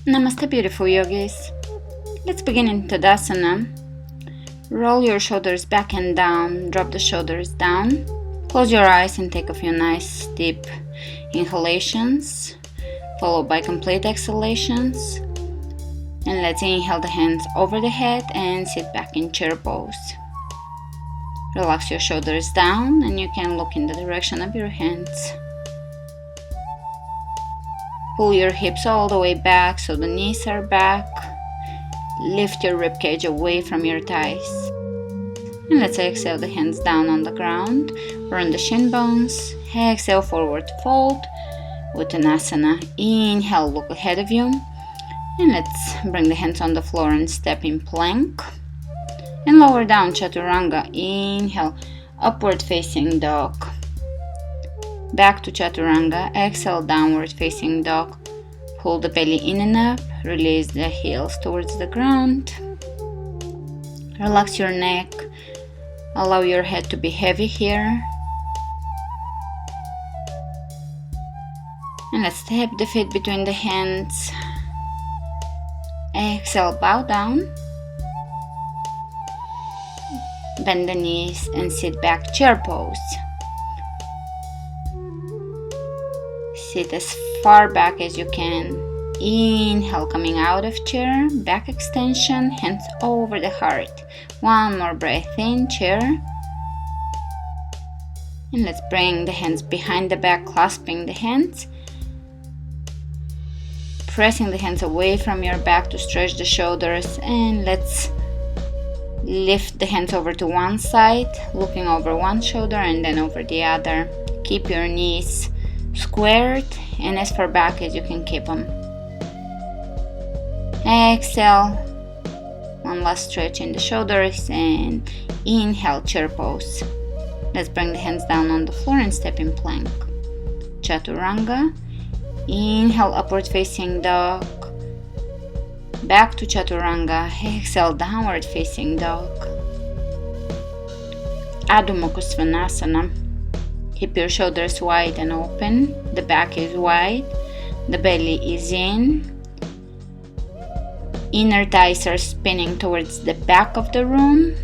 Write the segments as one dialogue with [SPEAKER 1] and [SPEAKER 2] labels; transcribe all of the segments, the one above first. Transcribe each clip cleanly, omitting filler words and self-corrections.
[SPEAKER 1] Namaste, beautiful yogis. Let's begin in Dandasana. Roll your shoulders back and down, drop the shoulders down. Close your eyes and take a few nice deep inhalations, followed by complete exhalations. And let's inhale the hands over the head and sit back in chair pose. Relax your shoulders down and you can look in the direction of your hands. Pull your hips all the way back so the knees are back. Lift your ribcage away from your thighs. And let's exhale the hands down on the ground or on the shin bones. Exhale, forward fold. Utthita. Inhale, look ahead of you. And let's bring the hands on the floor and step in plank. And lower down, Chaturanga. Inhale, upward facing dog. Back to Chaturanga. Exhale, downward facing dog. Pull the belly in and up. Release the heels towards the ground. Relax your neck. Allow your head to be heavy here. And let's step the feet between the hands. Exhale, bow down. Bend the knees and sit back, chair pose. Sit as far back as you can. Inhale, coming out of chair, back extension, hands over the heart. One more breath in, chair. And let's bring the hands behind the back, clasping the hands. Pressing the hands away from your back to stretch the shoulders. And let's lift the hands over to one side, looking over one shoulder and then over the other. Keep your knees squared and as far back as you can keep them. Exhale, one last stretch in the shoulders and inhale, chair pose. Let's bring the hands down on the floor and step in plank. Chaturanga. Inhale, upward facing dog. Back to Chaturanga. Exhale, downward facing dog. Adho Svanasana. Keep your shoulders wide and open. The back is wide. The belly is in. Inner thighs are spinning towards the back of the room.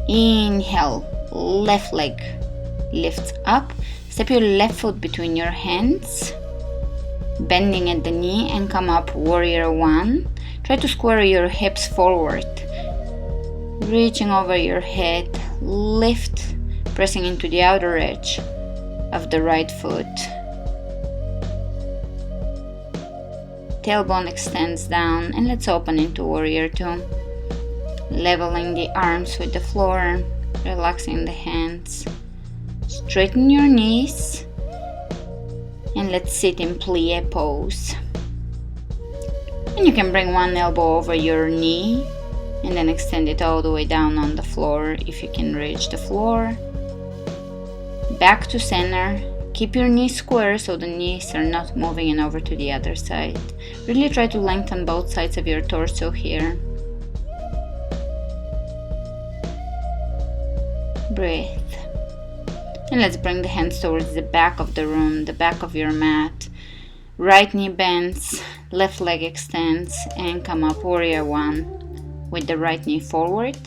[SPEAKER 1] Inhale, left leg lifts up. Step your left foot between your hands, bending at the knee and come up, warrior one. Try to square your hips forward. Reaching over your head, lift, pressing into the outer edge of the right foot. Tailbone extends down and let's open into warrior two. Leveling the arms with the floor, relaxing the hands. Straighten your knees and let's sit in plie pose. And you can bring one elbow over your knee and then extend it all the way down on the floor if you can reach the floor. Back to center. Keep your knees square so the knees are not moving and over to the other side. Really try to lengthen both sides of your torso here. Breathe. And let's bring the hands towards the back of the room, the back of your mat. Right knee bends, left leg extends, and come up, warrior one. With the right knee forward,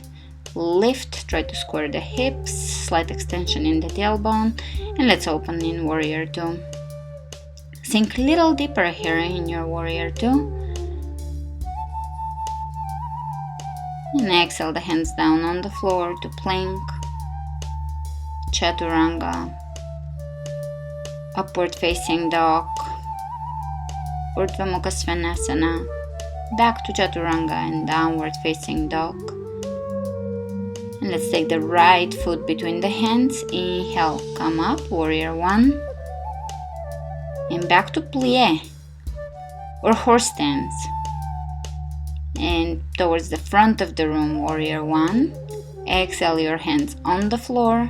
[SPEAKER 1] lift, try to square the hips, slight extension in the tailbone, and let's open in warrior two. Sink a little deeper here in your warrior two. And exhale the hands down on the floor to plank. Chaturanga, upward facing dog, Urdhva Mukha Svanasana, back to Chaturanga and downward facing dog. And let's take the right foot between the hands. Inhale, come up, warrior one. And back to plie or horse stance. And towards the front of the room, warrior one. Exhale your hands on the floor.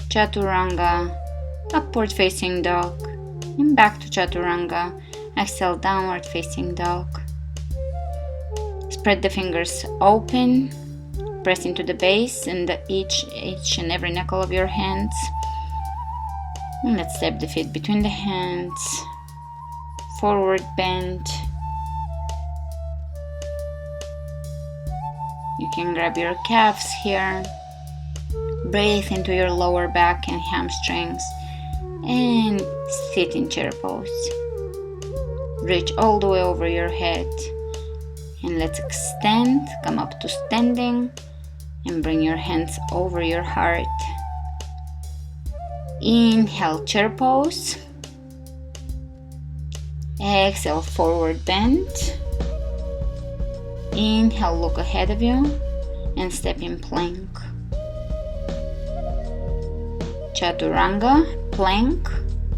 [SPEAKER 1] Chaturanga, upward facing dog, and back to Chaturanga. Exhale, downward facing dog. Spread the fingers open, press into the base and each and every knuckle of your hands. And let's step the feet between the hands, forward bend. You can grab your calves here. Breathe into your lower back and hamstrings and sit in chair pose. Reach all the way over your head and let's extend, come up to standing and bring your hands over your heart. Inhale, chair pose. Exhale, forward bend. Inhale, look ahead of you and step in plank. Chaturanga, plank,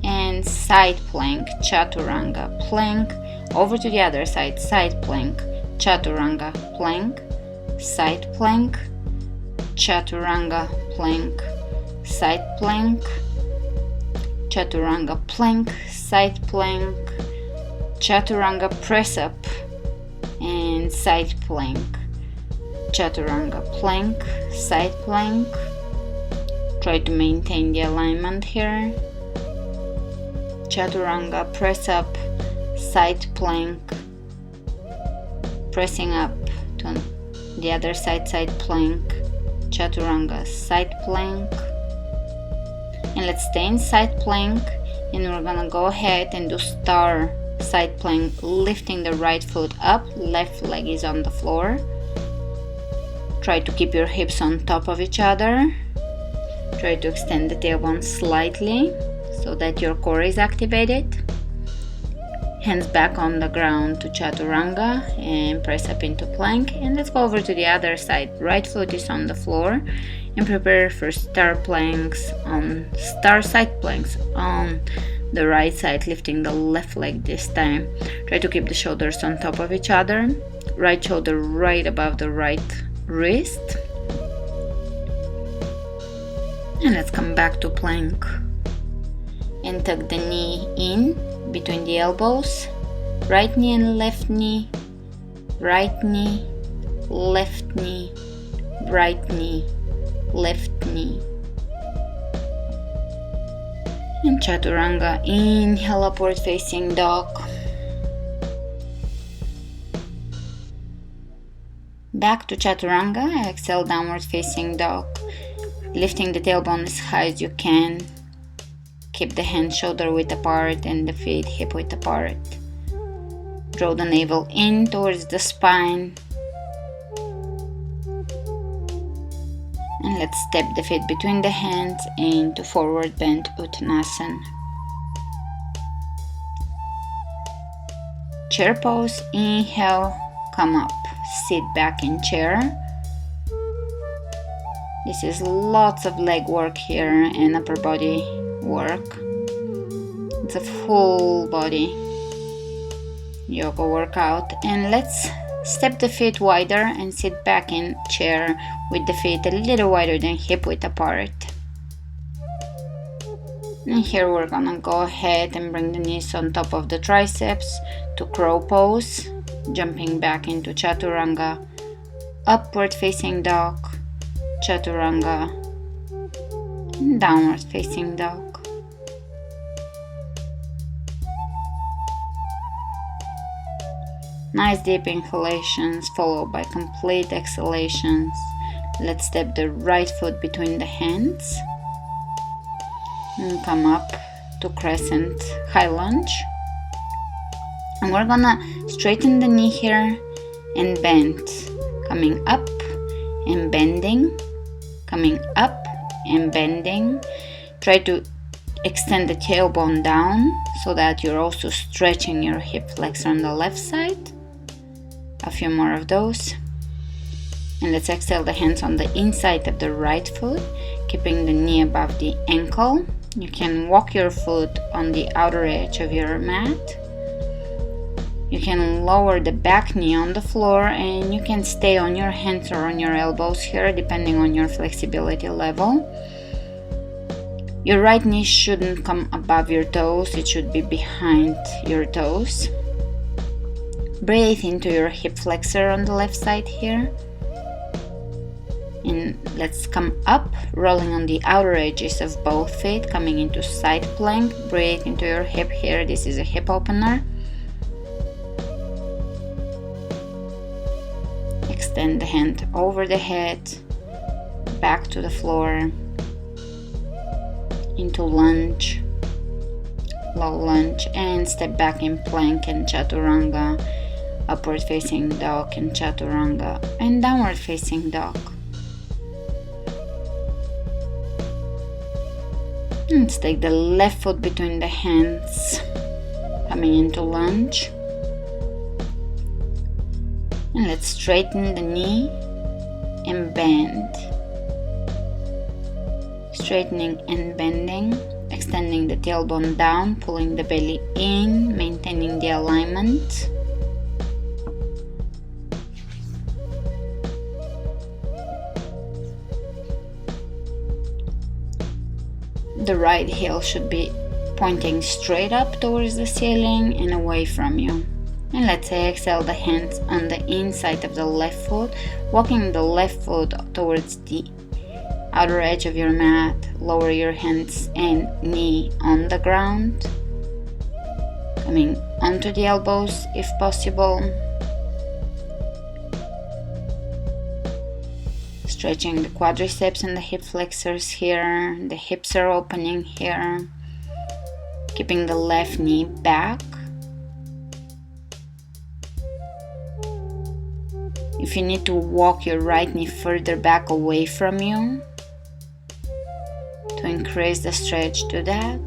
[SPEAKER 1] and side plank. Chaturanga, plank, over to the other side, side plank. Chaturanga, plank, side plank. Chaturanga, plank, side plank. Chaturanga, plank, side plank. Chaturanga, press up and side plank. Chaturanga, plank, side plank. Try to maintain the alignment here. Chaturanga, press up, side plank. Pressing up to the other side, side plank. Chaturanga, side plank. And let's stay in side plank and we're gonna go ahead and do star side plank, lifting the right foot up, left leg is on the floor. Try to keep your hips on top of each other. Try to extend the tailbone slightly so that your core is activated. Hands back on the ground to Chaturanga and press up into plank. And let's go over to the other side. Right foot is on the floor and prepare for star side planks on the right side, lifting the left leg this time. Try to keep the shoulders on top of each other. Right shoulder right above the right wrist. And let's come back to plank. And tuck the knee in between the elbows. Right knee and left knee. Right knee, left knee, right knee, left knee. And Chaturanga, inhale, upward facing dog. Back to Chaturanga, exhale, downward facing dog. Lifting the tailbone as high as you can. Keep the hands shoulder width apart and the feet hip width apart. Draw the navel in towards the spine. And let's step the feet between the hands into forward bend Uttanasana. Chair pose, inhale, come up, sit back in chair. This is lots of leg work here and upper body work. It's a full body yoga workout. And let's step the feet wider and sit back in chair with the feet a little wider than hip width apart. And here we're gonna go ahead and bring the knees on top of the triceps to crow pose, jumping back into Chaturanga, upward facing dog, Chaturanga, and downward facing dog. Nice deep inhalations followed by complete exhalations. Let's step the right foot between the hands and come up to crescent high lunge. And we're gonna straighten the knee here and bend, coming up and bending, coming up and bending. Try to extend the tailbone down so that you're also stretching your hip flexor on the left side. A few more of those. And let's exhale the hands on the inside of the right foot, keeping the knee above the ankle. You can walk your foot on the outer edge of your mat. You can lower the back knee on the floor and you can stay on your hands or on your elbows here depending on your flexibility level. Your right knee shouldn't come above your toes, it should be behind your toes. Breathe into your hip flexor on the left side here. And let's come up, rolling on the outer edges of both feet, coming into side plank. Breathe into your hip here. This is a hip opener. Extend the hand over the head, back to the floor, into lunge, low lunge, and step back in plank and Chaturanga, upward facing dog and Chaturanga, and downward facing dog. Let's take the left foot between the hands, coming into lunge. And let's straighten the knee and bend. Straightening and bending, extending the tailbone down, pulling the belly in, maintaining the alignment. The right heel should be pointing straight up towards the ceiling and away from you. And let's exhale the hands on the inside of the left foot, walking the left foot towards the outer edge of your mat. Lower your hands and knee on the ground, coming onto the elbows if possible. Stretching the quadriceps and the hip flexors here. The hips are opening here. Keeping the left knee back. If you need to walk your right knee further back away from you, to increase the stretch, do that.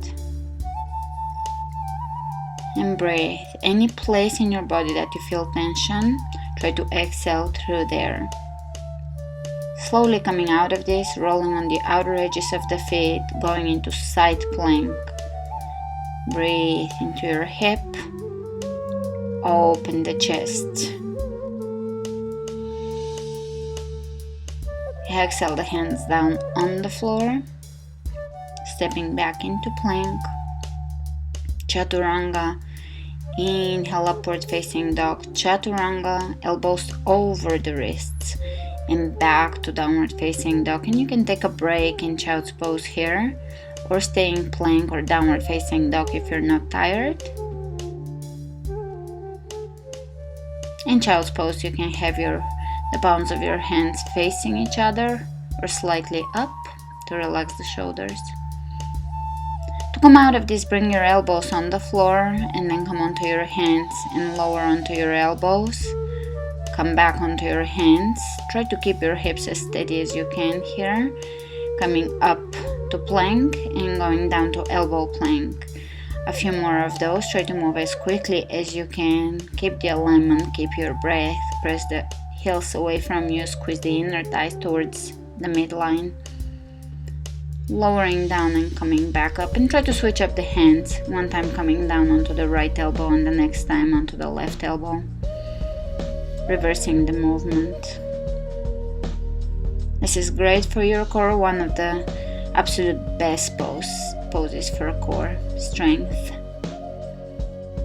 [SPEAKER 1] And breathe. Any place in your body that you feel tension, try to exhale through there. Slowly coming out of this, rolling on the outer edges of the feet, going into side plank. Breathe into your hip. Open the chest. Exhale the hands down on the floor. Stepping back into plank. Chaturanga. Inhale, upward facing dog. Chaturanga, elbows over the wrists. And back to downward facing dog. And you can take a break in child's pose here, or stay in plank or downward facing dog if you're not tired. In child's pose, you can have the palms of your hands facing each other or slightly up to relax the shoulders. To come out of this, bring your elbows on the floor and then come onto your hands and lower onto your elbows. Come back onto your hands. Try to keep your hips as steady as you can here. Coming up to plank and going down to elbow plank. A few more of those. Try to move as quickly as you can. Keep the alignment, keep your breath. Press the heels away from you. Squeeze the inner thighs towards the midline. Lowering down and coming back up, and try to switch up the hands. One time coming down onto the right elbow and the next time onto the left elbow. Reversing the movement. This is great for your core, one of the absolute best poses for core strength.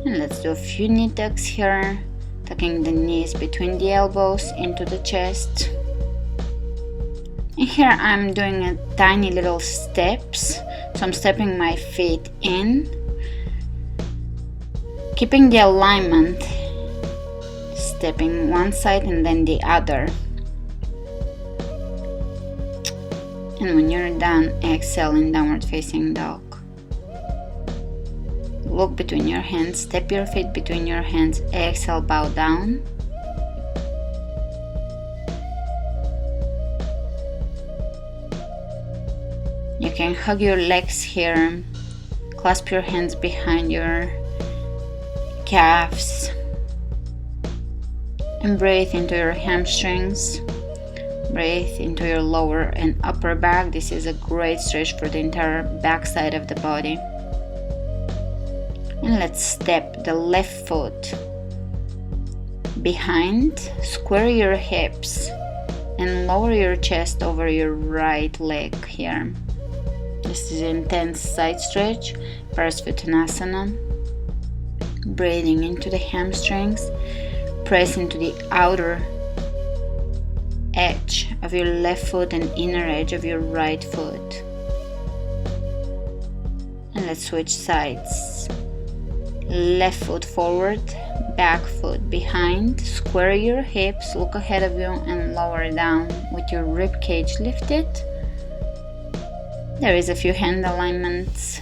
[SPEAKER 1] And let's do a few knee tucks here, tucking the knees between the elbows into the chest. And here I'm doing a tiny little steps, so I'm stepping my feet in, keeping the alignment, stepping one side and then the other. And when you're done, exhale in downward facing dog. Look between your hands, step your feet between your hands, exhale, bow down. You can hug your legs here, clasp your hands behind your calves, and breathe into your hamstrings. Breathe into your lower and upper back. This is a great stretch for the entire back side of the body. And let's step the left foot behind, square your hips, and lower your chest over your right leg here. This is an intense side stretch, Parsvakonasana. Breathing into the hamstrings, press into the outer edge of your left foot and inner edge of your right foot. And let's switch sides. Left foot forward, back foot behind. Square your hips, look ahead of you and lower down with your rib cage lifted. There is a few hand alignments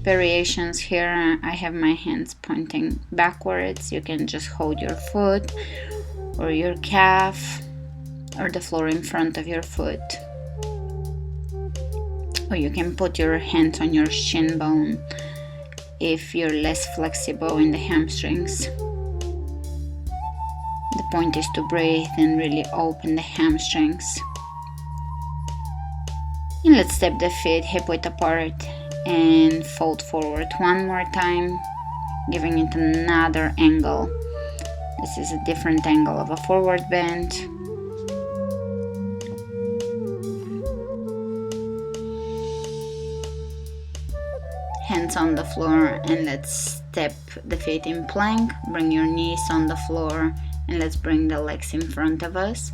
[SPEAKER 1] variations here. I have my hands pointing backwards. You can just hold your foot or your calf or the floor in front of your foot. Or you can put your hands on your shin bone if you're less flexible in the hamstrings. The point is to breathe and really open the hamstrings. And let's step the feet hip width apart and fold forward one more time, giving it another angle. This is a different angle of a forward bend. Hands on the floor, and let's step the feet in plank. Bring your knees on the floor and let's bring the legs in front of us.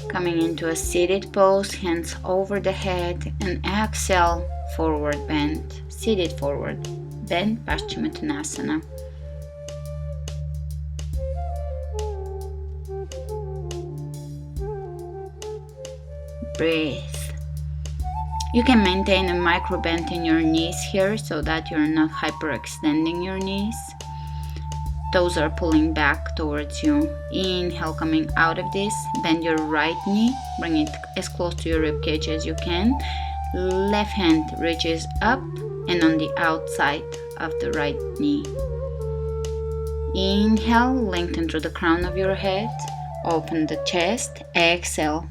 [SPEAKER 1] Coming into a seated pose, hands over the head, and exhale, forward bend. Seated forward bend, Parsvakonasana. Breathe. You can maintain a micro bend in your knees here so that you're not hyperextending your knees. Toes are pulling back towards you. Inhale, coming out of this, bend your right knee, bring it as close to your ribcage as you can. Left hand reaches up and on the outside of the right knee. Inhale, lengthen through the crown of your head, open the chest. Exhale,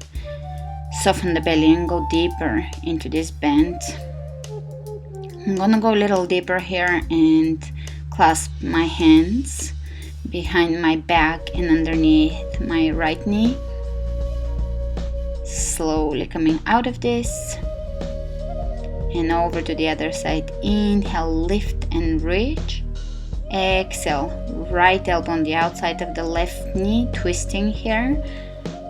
[SPEAKER 1] soften the belly and go deeper into this bend. I'm gonna go a little deeper here and clasp my hands behind my back and underneath my right knee. Slowly coming out of this and over to the other side. Inhale, lift and reach. Exhale, right elbow on the outside of the left knee, twisting here.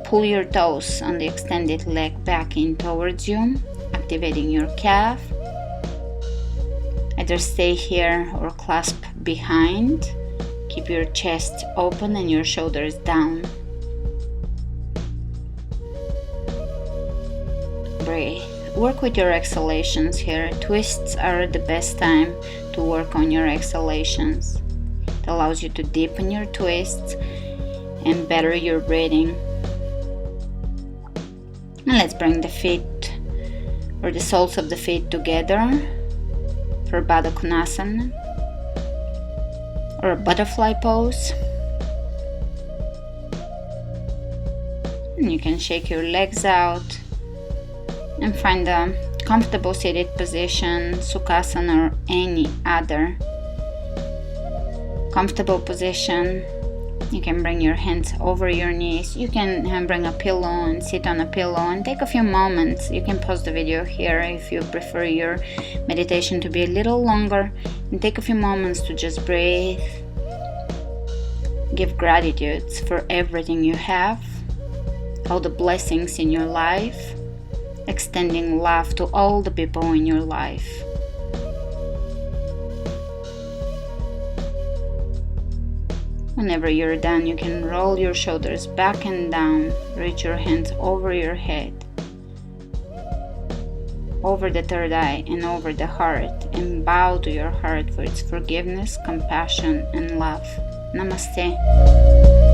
[SPEAKER 1] Pull your toes on the extended leg back in towards you, activating your calf. Either stay here or clasp behind. Keep your chest open and your shoulders down. Breathe. Work with your exhalations here. Twists are the best time to work on your exhalations. It allows you to deepen your twists and better your breathing. And let's bring the feet or the soles of the feet together for Padangusthasana or a butterfly pose. And you can shake your legs out and find a comfortable seated position, Sukhasana or any other comfortable position. You can bring your hands over your knees. You can bring a pillow and sit on a pillow and take a few moments. You can pause the video here if you prefer your meditation to be a little longer, and take a few moments to just breathe. Give gratitude for everything you have, all the blessings in your life, extending love to all the people in your life. Whenever you're done, you can roll your shoulders back and down, reach your hands over your head, over the third eye and over the heart, and bow to your heart for its forgiveness, compassion, and love. Namaste.